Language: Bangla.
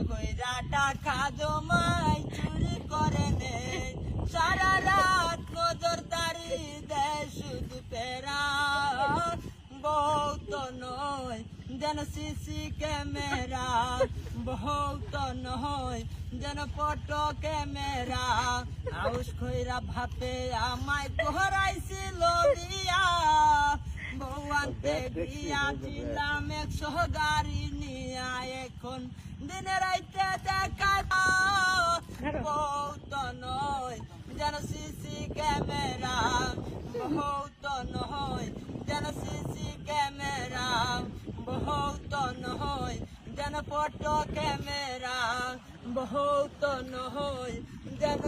কইরা টাকা জমাই চুরি করে নে সারা রাত নজরদারি দেয় শুধু তেরা বহুত নয় যেন সিসি ক্যামেরা বহুত নয় যেন ফটো ক্যামেরা আউস খইরা ভাপে আমায় ঘরাইছিল দিয়া বউয়ানতে গিয়াছিলাম 100 গাড়ি নিয়া এখন দিনে রাইতে দেখা বহুত নয় যেন সিসি ক্যামেরা বহুত নয় যেন সিসি ক্যামেরা বহুত নয় যেন ফটো ক্যামেরা বহুত নয় যেন